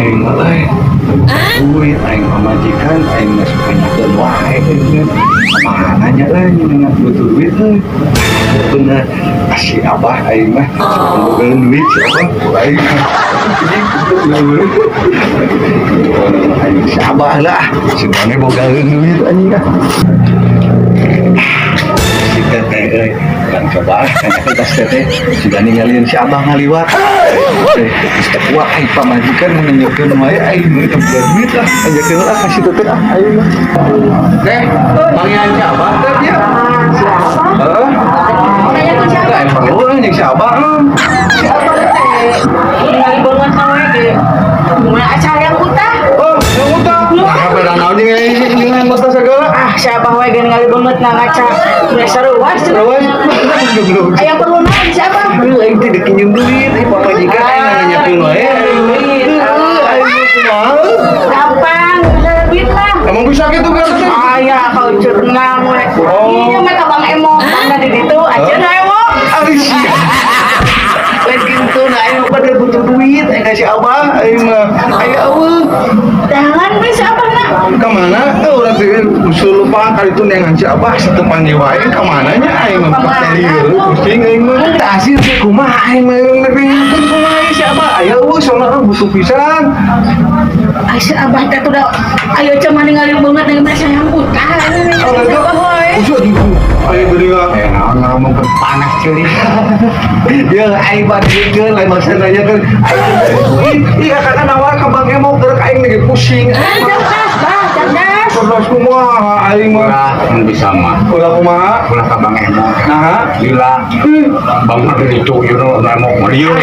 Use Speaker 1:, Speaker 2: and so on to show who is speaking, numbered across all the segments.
Speaker 1: aing euy. Duit aing pamajikan aing geus panyakeun wae geus. Mananya euy nyengat butuh duit euy. Bener kasih abah aing mah boga duit siapa aing. Aing si abah lah, sebenarnya boga duit anjing dah. Si teteh euy, kan coba kan teteh sudah ninggalin si abah ngaliwat. Geus teu kuat aing pamajikan nunjukeun wae aing teu boga duit lah, anjekeun lah kasih teteh aing mah. Teh, panggilan si abah teh dia.
Speaker 2: Siapa?
Speaker 1: Heeh.
Speaker 2: Nanya ke siapa?
Speaker 1: Lain perlu jeung si abah.
Speaker 2: Siapa teh? Tinggal banget sama ge. Mulai acara yang utah.
Speaker 1: Oh, yang utang. Apa dah naon jeung dengan mata segala?
Speaker 2: Ah, siapa wae ge ningali banget na ngaca. Mulai seruas.
Speaker 1: Terus, belum.
Speaker 2: Aya perlu naon siapa?
Speaker 1: Aing teh dek pinjem duit, pamajikan aing nanyakeun wae. Aing mah
Speaker 2: Gampang, bisa duit lah.
Speaker 1: emang bisa gitu kan?
Speaker 2: Aya kau cerna mulai. Iya mah tabang emo. Tanda di ditu aja na emo.
Speaker 1: Lain gitu, nah aing pada butuh duit, aing kasih abah, aing mah aya eueuh.
Speaker 2: Jangan bisa apa nak?
Speaker 1: Kemana? Orang teh usul lupa kali itu nengan si abah satu panggil wae kemana nya aing mah pakai lieu pusing aing mah. Tah hasil teh kumaha aing mah nepengkeun kumaha si abah aya eueuh soalna butuh pisan.
Speaker 2: Aisyah abah teh udah ayo cuman ningali banget dengan mereka yang utah. Siapa wae?
Speaker 1: Usah gitu. Aing geuningan naon ngomong ke panas ceuli. Ya aing badikeun lain masa nanya kan. Iya kan nawar ka Bang Emo keur aing lagi pusing.
Speaker 2: Cerdas.
Speaker 1: Terus kumaha aing mah.
Speaker 3: Ulah mun bisa mah.
Speaker 1: Ulah kumaha?
Speaker 3: Ulah ka Bang Emo.
Speaker 1: Nah,
Speaker 3: Lila. Bang mah itu yuno Emo malieu.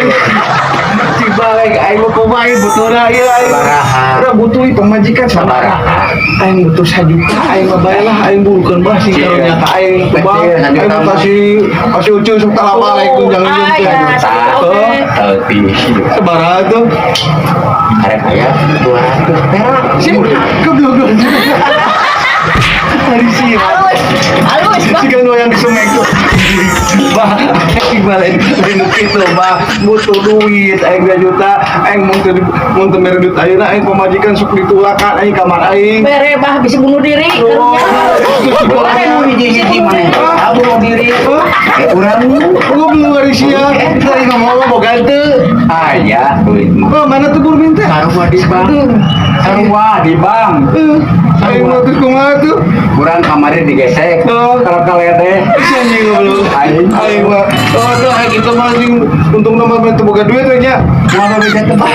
Speaker 1: tiba lagi aing mau kumaha butuhna ieu aing.
Speaker 3: Sabaraha.
Speaker 1: Udah butuh pemajikan sabaraha. Aing butuh 1 juta aing mah bae lah aing burukeun bah sing karunya ka aing ku Bang. Aing mah kasih ucuy sok talapa lain tunjang jeung teh.
Speaker 3: Tapi
Speaker 1: Sabaraha tuh.
Speaker 3: arek aya 200 perak.
Speaker 1: Si goblok. Hari sih.
Speaker 2: Halus,
Speaker 1: Si kan yang disemek tuh. Bah, lain kitu bah butuh duit aing 2 juta aing mun teu mere duit ayeuna aing pamajikan sok ditulakan aing kamar aing.
Speaker 2: bere bah bisa bunuh diri.
Speaker 1: Oh,
Speaker 3: Hiji-hiji maneh. Bunuh diri.
Speaker 1: urang belum hari sia. Tadi ngomong boga teu.
Speaker 3: Aya duit mah.
Speaker 1: Oh, mana tuh burmin teh?
Speaker 3: Sarua di bank. Sarua di bank.
Speaker 1: Aing mah teh kumaha tuh?
Speaker 3: Kurang kamarnya digesek.
Speaker 1: Oh.
Speaker 3: Kalau kalian
Speaker 1: Si anjing goblok. Aing mah. Oh, tuh aing kitu mah anjing untung nama teu boga duit we nya.
Speaker 3: mau bisa tebak.